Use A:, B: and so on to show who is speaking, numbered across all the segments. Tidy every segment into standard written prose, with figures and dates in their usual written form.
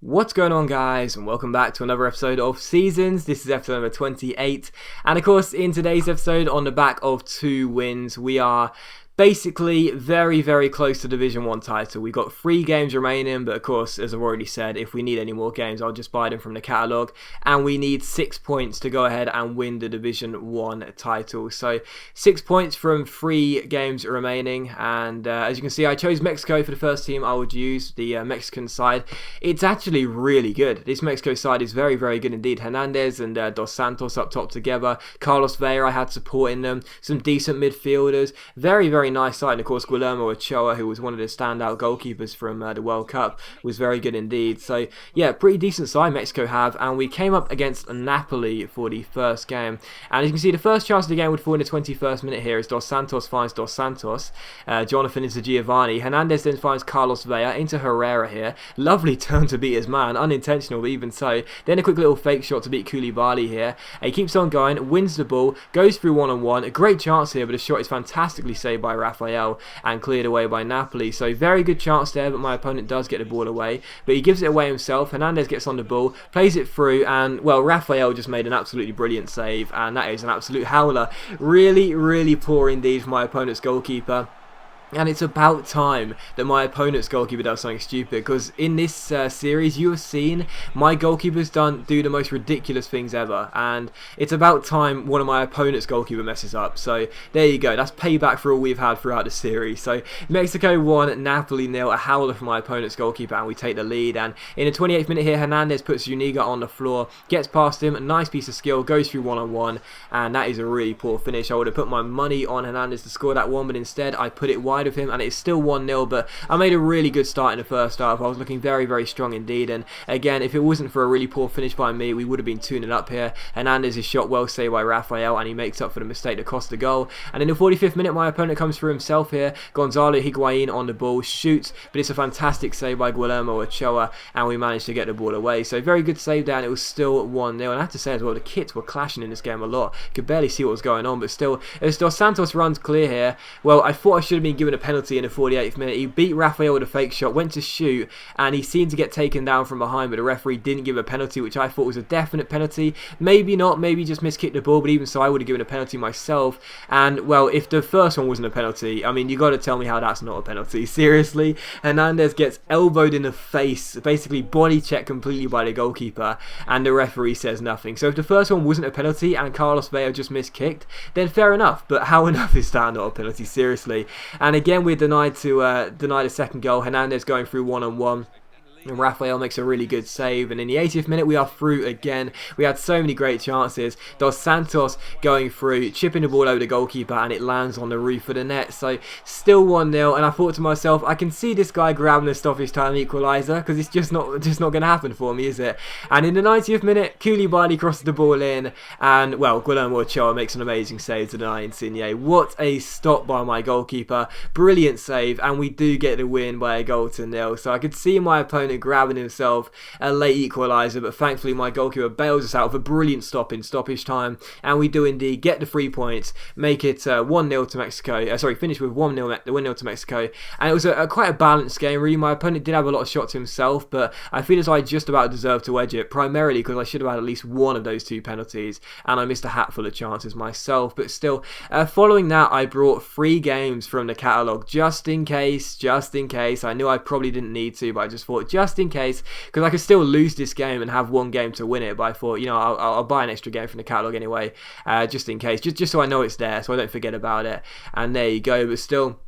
A: What's going on, guys, and welcome back to another episode of Seasons. This is episode number 28, and of course in today's episode, on the back of 2 wins, we are basically very close to Division 1 title. We've got 3 games remaining, but of course, as I've already said, if we need any more games, I'll just buy them from the catalogue, and we need 6 points to go ahead and win the Division 1 title. So 6 points from 3 games remaining, and as you can see, I chose Mexico for the first team I would use, the Mexican side. It's actually really good. This Mexico side is very good indeed. Hernandez and Dos Santos up top together. Carlos Vela, I had supporting them. Some decent midfielders. Very nice side. And of course, Guillermo Ochoa, who was one of the standout goalkeepers from the World Cup, was very good indeed. So yeah, pretty decent side Mexico have. And we came up against Napoli for the first game. And as you can see, the first chance of the game would fall in the 21st minute here as Dos Santos finds Dos Santos. Jonathan into Giovanni. Hernandez then finds Carlos Vela into Herrera here. Lovely turn to beat his man. Unintentional, but even so. Then a quick little fake shot to beat Koulibaly here. He keeps on going, wins the ball, goes through one-on-one. A great chance here, but the shot is fantastically saved by Rafael and cleared away by Napoli. So very good chance there, but my opponent does get the ball away. But he gives it away himself. Hernandez gets on the ball, plays it through, and well, Rafael just made an absolutely brilliant save, and that is an absolute howler. Really poor indeed for my opponent's goalkeeper. And it's about time that my opponent's goalkeeper does something stupid, because in this series you have seen my goalkeepers do the most ridiculous things ever, and it's about time one of my opponent's goalkeeper messes up. So there you go, that's payback for all we've had throughout the series. So Mexico 1, Napoli 0, a howler from my opponent's goalkeeper, and we take the lead. And in the 28th minute here, Hernandez puts Zuniga on the floor, gets past him, a nice piece of skill, goes through one-on-one, and that is a really poor finish. I would have put my money on Hernandez to score that one, but instead I put it wide of him, and it's still 1-0, but I made a really good start in the first half. I was looking very strong indeed, and again, if it wasn't for a really poor finish by me, we would have been 2-0 up here. Hernandez's shot well saved by Rafael, and he makes up for the mistake that cost the goal. And in the 45th minute, my opponent comes through himself here. Gonzalo Higuain on the ball, shoots, but it's a fantastic save by Guillermo Ochoa, and we managed to get the ball away. So very good save there, and it was still 1-0. And I have to say as well, the kits were clashing in this game a lot. Could barely see what was going on, but still, as Dos Santos runs clear here, well, I thought I should have been given a penalty in the 48th minute. He beat Rafael with a fake shot, went to shoot, and he seemed to get taken down from behind, but the referee didn't give a penalty, which I thought was a definite penalty. Maybe not, maybe just miskicked the ball, but even so, I would have given a penalty myself. And well, if the first one wasn't a penalty, I mean, you got to tell me how that's not a penalty. Seriously, Hernandez gets elbowed in the face, basically body checked completely by the goalkeeper, and the referee says nothing. So if the first one wasn't a penalty and Carlos Vela just miskicked, then fair enough, but how enough is that not a penalty? Seriously. And again, we're denied the second goal. Hernandez going through one-on-one. And Rafael makes a really good save, and in the 80th minute we are through again. We had so many great chances. Dos Santos going through, chipping the ball over the goalkeeper, and it lands on the roof of the net. So still 1-0, and I thought to myself, I can see this guy grabbing the stoppage time equaliser, because it's just not going to happen for me, is it? And in the 90th minute, Koulibaly crosses the ball in, and well, Guillermo Ochoa makes an amazing save to deny Insigne. What a stop by my goalkeeper, brilliant save, and we do get the win by a goal to 0. So I could see my opponent grabbing himself a late equaliser, but thankfully my goalkeeper bails us out with a brilliant stop in stoppage time, and we do indeed get the 3 points, make it 1-0 to Mexico. Finish with 1-0 to Mexico, and it was quite a balanced game really. My opponent did have a lot of shots himself, but I feel as I just about deserved to edge it, primarily because I should have had at least one of those 2 penalties, and I missed a hatful of chances myself. But still, following that, I brought 3 games from the catalogue just in case. I knew I probably didn't need to, but I just thought just in case, because I could still lose this game and have 1 game to win it, but I thought, you know, I'll buy an extra game from the catalogue anyway, just in case, just so I know it's there, so I don't forget about it. And there you go. But still,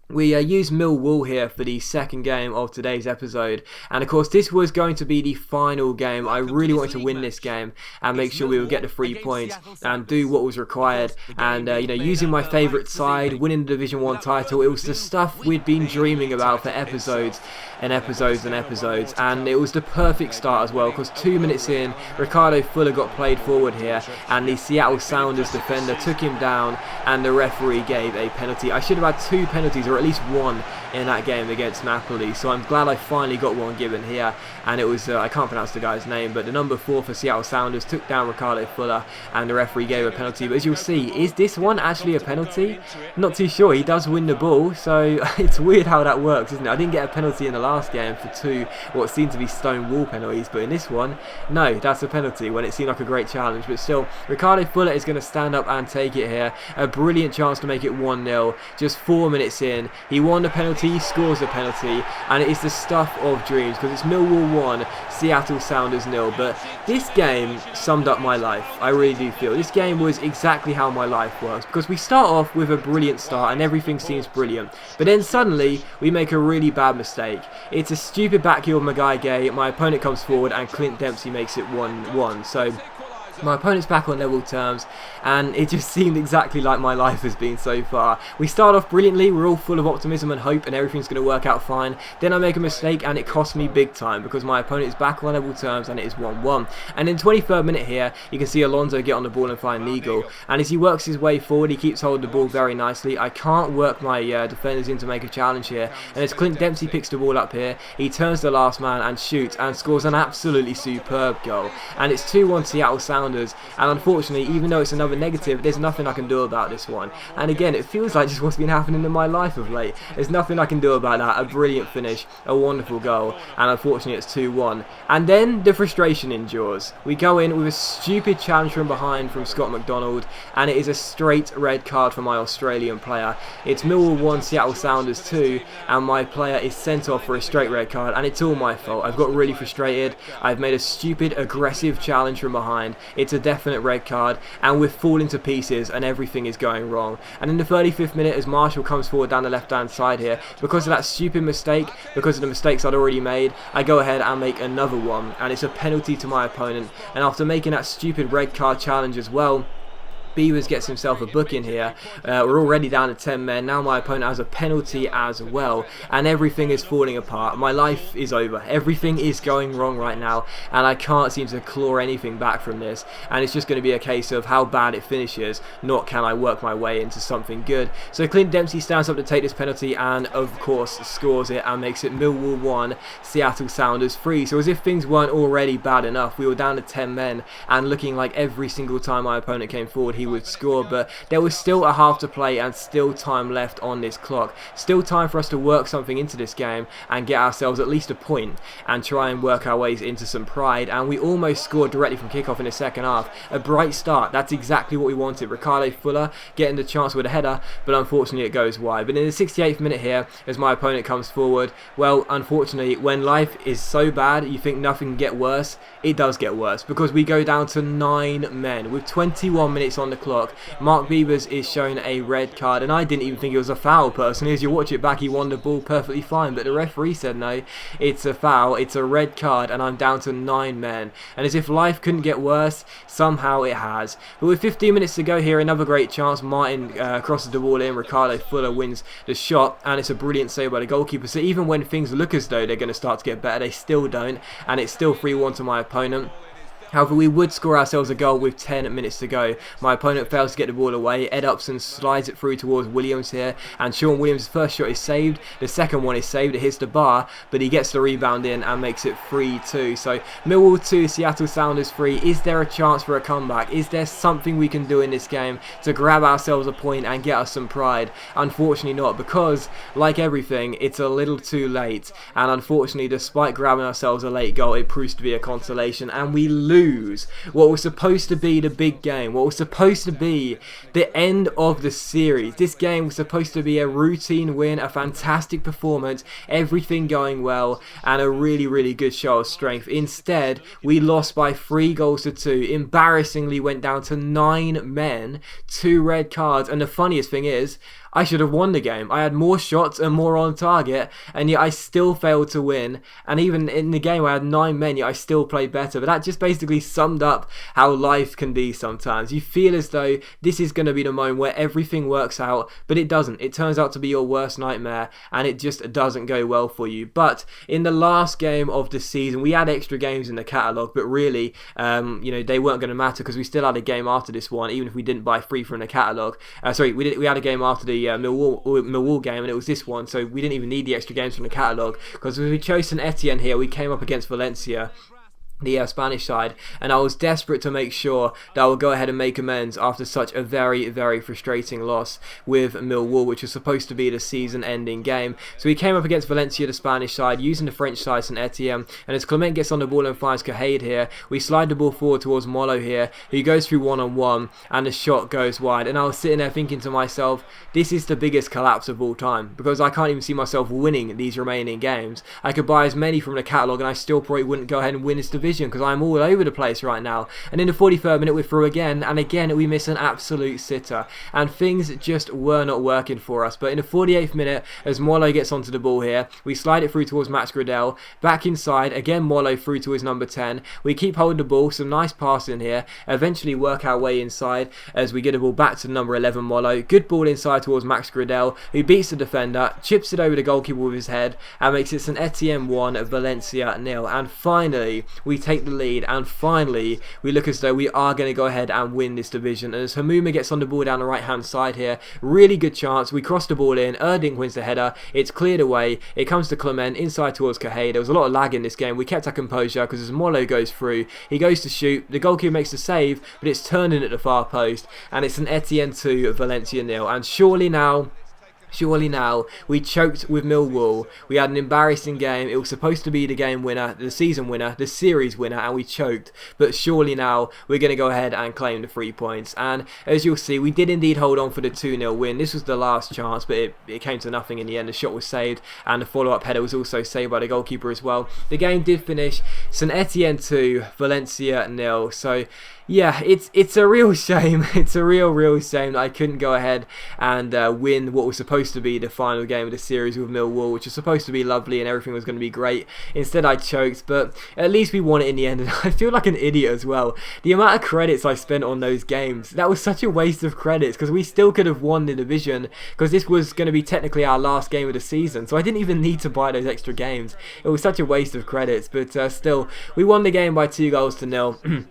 A: we use Millwall here for the second game of today's episode, and of course this was going to be the final game. I really wanted to win this game and make sure we would get the 3 points and do what was required, and you know, using my favourite side, winning the Division 1 title, it was the stuff we'd been dreaming about for episodes and episodes, and it was the perfect start as well, because 2 minutes in, Ricardo Fuller got played forward here, and the Seattle Sounders defender took him down, and the referee gave a penalty. I should have had 2 penalties, or at least one in that game against Napoli, so I'm glad I finally got one given here. And it was, I can't pronounce the guy's name, but the number 4 for Seattle Sounders took down Ricardo Fuller, and the referee gave a penalty. But as you'll see, is this one actually a penalty? Not too sure. He does win the ball, so it's weird how that works, isn't it? I didn't get a penalty in the last game for 2 what seemed to be stone wall penalties, but in this one, no, that's a penalty when it seemed like a great challenge. But still, Ricardo Fuller is going to stand up and take it here. A brilliant chance to make it 1-0. Just 4 minutes in, he won the penalty, he scores the penalty, and it is the stuff of dreams, because it's Millwall 1, Seattle Sounders 0. But this game summed up my life. I really do feel this game was exactly how my life works, because we start off with a brilliant start and everything seems brilliant, but then suddenly we make a really bad mistake. It's a stupid back heel of Maguire. My opponent comes forward and Clint Dempsey makes it 1-1. So my opponent's back on level terms, and it just seemed exactly like my life has been so far. We start off brilliantly, we're all full of optimism and hope and everything's going to work out fine. Then I make a mistake and it costs me big time, because my opponent is back on level terms and it is 1-1. And in 23rd minute here, you can see Alonso get on the ball and find Neagle. And as he works his way forward, he keeps holding the ball very nicely. I can't work my defenders in to make a challenge here. And as Clint Dempsey picks the ball up here, he turns the last man and shoots and scores an absolutely superb goal. And it's 2-1 Seattle Sounders. And unfortunately, even though it's another negative, there's nothing I can do about this one. And again, it feels like just what's been happening in my life of late. There's nothing I can do about that. A brilliant finish, a wonderful goal, and unfortunately it's 2-1. And then the frustration endures. We go in with a stupid challenge from behind from Scott McDonald, and it is a straight red card for my Australian player. It's Millwall 1, Seattle Sounders 2, and my player is sent off for a straight red card, and it's all my fault. I've got really frustrated. I've made a stupid, aggressive challenge from behind. It's a definite red card, and we're falling to pieces and everything is going wrong. And in the 35th minute, as Marshall comes forward down the left hand side here, because of that stupid mistake, because of the mistakes I'd already made, I go ahead and make another one, and it's a penalty to my opponent. And after making that stupid red card challenge as well, Beavers gets himself a booking here. We're already down to 10 men. Now my opponent has a penalty as well, and everything is falling apart. My life is over. Everything is going wrong right now, and I can't seem to claw anything back from this. And it's just going to be a case of how bad it finishes, not can I work my way into something good. So Clint Dempsey stands up to take this penalty, and of course scores it and makes it Millwall 1, Seattle Sounders 3. So as if things weren't already bad enough, we were down to 10 men and looking like every single time my opponent came forward he would score, but there was still a half to play and still time left on this clock. Still time for us to work something into this game and get ourselves at least a point and try and work our ways into some pride. And we almost scored directly from kickoff in the second half. A bright start. That's exactly what we wanted. Ricardo Fuller getting the chance with a header, but unfortunately it goes wide. But in the 68th minute here, as my opponent comes forward, well, unfortunately, when life is so bad you think nothing can get worse, it does get worse, because we go down to 9 men with 21 minutes on the clock. Mark Beavers is shown a red card, and I didn't even think it was a foul personally. As you watch it back, he won the ball perfectly fine, but the referee said no, it's a foul, it's a red card, and I'm down to 9 men. And as if life couldn't get worse, somehow it has. But with 15 minutes to go here, another great chance. Martin crosses the ball in, Ricardo Fuller wins the shot, and it's a brilliant save by the goalkeeper. So even when things look as though they're going to start to get better, they still don't, and it's still 3-1 to my opponent. However, we would score ourselves a goal with 10 minutes to go. My opponent fails to get the ball away. Ed Upson slides it through towards Williams here, and Sean Williams' first shot is saved. The second one is saved. It hits the bar, but he gets the rebound in and makes it 3-2. So Millwall 2, Seattle Sounders 3. Is there a chance for a comeback? Is there something we can do in this game to grab ourselves a point and get us some pride? Unfortunately not, because like everything, it's a little too late. And unfortunately, despite grabbing ourselves a late goal, it proves to be a consolation, and we lose what was supposed to be the big game, what was supposed to be the end of the series. This game was supposed to be a routine win, a fantastic performance, everything going well, and a really, really good show of strength. Instead, we lost by 3-2, embarrassingly went down to 9 men, 2 red cards, and the funniest thing is, I should have won the game. I had more shots and more on target, and yet I still failed to win. And even in the game I had 9 men, yet I still played better. But that just basically summed up how life can be sometimes. You feel as though this is going to be the moment where everything works out, but it doesn't. It turns out to be your worst nightmare, and it just doesn't go well for you. But in the last game of the season, we had extra games in the catalogue, but really, they weren't going to matter, because we still had a game after this one, even if we didn't buy 3 from the catalogue. We had a game after the the Millwall game, and it was this one, so we didn't even need the extra games from the catalogue, because we chose St Etienne here. We came up against Valencia, the Spanish side, and I was desperate to make sure that I would go ahead and make amends after such a very, very frustrating loss with Millwall, which was supposed to be the season-ending game. So we came up against Valencia, the Spanish side, using the French side, St Etienne, and as Clement gets on the ball and finds Cahade here, we slide the ball forward towards Molo here, who goes through one-on-one, and the shot goes wide, and I was sitting there thinking to myself, this is the biggest collapse of all time, because I can't even see myself winning these remaining games. I could buy as many from the catalogue, and I still probably wouldn't go ahead and win this division, because I'm all over the place right now. And in the 43rd minute we're through again, and again we miss an absolute sitter, and things just were not working for us. But in the 48th minute, as Molo gets onto the ball here, we slide it through towards Max Gradel, back inside, again Molo through to his number 10, we keep holding the ball, some nice passing here, eventually work our way inside as we get the ball back to number 11 Molo, good ball inside towards Max Gradel, who beats the defender, chips it over the goalkeeper with his head, and makes it St Etienne 1, Valencia 0, and finally we take the lead, and finally we look as though we are going to go ahead and win this division. And as Hamuma gets on the ball down the right hand side here, really good chance, we cross the ball in, Erding wins the header, it's cleared away, it comes to Clement inside towards Cahade. There was a lot of lag in this game, we kept our composure because as Molo goes through, he goes to shoot, the goalkeeper makes the save, but it's turning at the far post, and it's an Etienne 2, Valencia 0, and surely now, we choked with Millwall. We had an embarrassing game. It was supposed to be the game winner, the season winner, the series winner, and we choked. But surely now we're going to go ahead and claim the 3 points. And as you'll see, we did indeed hold on for the 2-0 win. This was the last chance, but it came to nothing in the end. The shot was saved, and the follow-up header was also saved by the goalkeeper as well. The game did finish St Etienne 2, Valencia 0. So yeah, it's a real shame. It's a real shame that I couldn't go ahead and win what was supposed to be the final game of the series with Millwall, which was supposed to be lovely and everything was going to be great. Instead I choked, but at least we won it in the end, and I feel like an idiot as well. The amount of credits I spent on those games, that was such a waste of credits, because we still could have won the division, because this was going to be technically our last game of the season, so I didn't even need to buy those extra games. It was such a waste of credits, but still, we won the game by 2-0.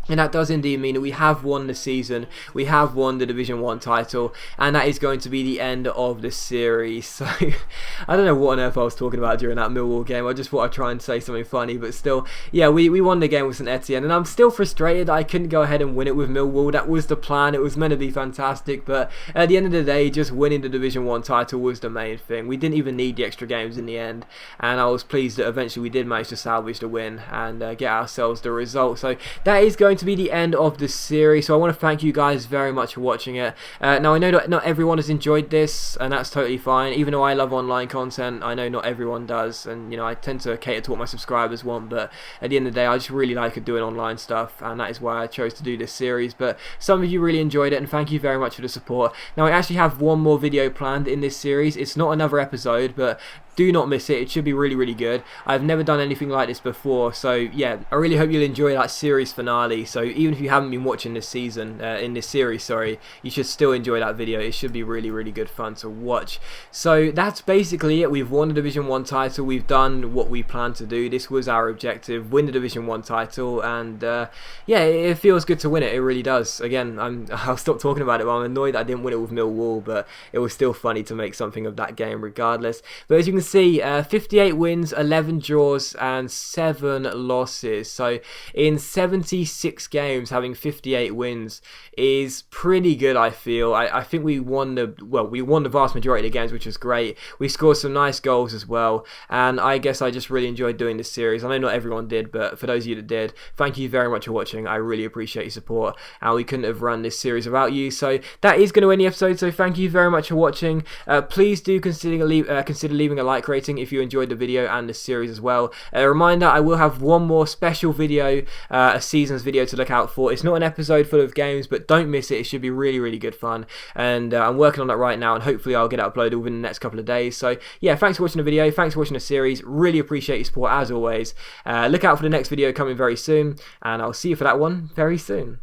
A: And that does indeed mean that we have won the season, we have won the Division 1 title, and that is going to be the end of the series. So, I don't know what on earth I was talking about during that Millwall game. I just thought I'd try and say something funny, but still, yeah, we won the game with St Etienne, and I'm still frustrated that I couldn't go ahead and win it with Millwall. That was the plan, it was meant to be fantastic, but at the end of the day, just winning the Division 1 title was the main thing. We didn't even need the extra games in the end, and I was pleased that eventually we did manage to salvage the win and get ourselves the result. So, that is going to be the end of the series, so I want to thank you guys very much for watching it. Now I know that not everyone has enjoyed this, and that's totally fine. Even though I love online content, I know not everyone does, and you know, I tend to cater to what my subscribers want, but at the end of the day I just really like doing online stuff, and that is why I chose to do this series. But some of you really enjoyed it, and thank you very much for the support. Now I actually have one more video planned in this series. It's not another episode, but do not miss it. It should be really good. I've never done anything like this before, so yeah, I really hope you'll enjoy that series finale. So even if you haven't been watching this season, in this series, sorry, you should still enjoy that video. It should be really good fun to watch. So that's basically it. We've won the Division 1 title. We've done what we planned to do. This was our objective, win the Division 1 title, and yeah, it feels good to win it. It really does. Again, I'll stop talking about it, but I'm annoyed that I didn't win it with Millwall, but it was still funny to make something of that game regardless. But as you can see, 58 wins, 11 draws, and 7 losses. So in 76 games, having 58 wins is pretty good, I feel. I think we won the vast majority of the games, which is great. We scored some nice goals as well, and I guess I just really enjoyed doing this series. I know not everyone did, but for those of you that did, thank you very much for watching. I really appreciate your support, and we couldn't have run this series without you. So that is going to end the episode, so thank you very much for watching. Please do consider leaving a like rating if you enjoyed the video and the series as well. A reminder, I will have one more special video, a seasons video to look out for. It's not an episode full of games, but don't miss it. It should be really good fun, and I'm working on that right now, and hopefully I'll get it uploaded within the next couple of days. So yeah, thanks for watching the video, thanks for watching the series, really appreciate your support as always. Look out for the next video coming very soon, and I'll see you for that one very soon.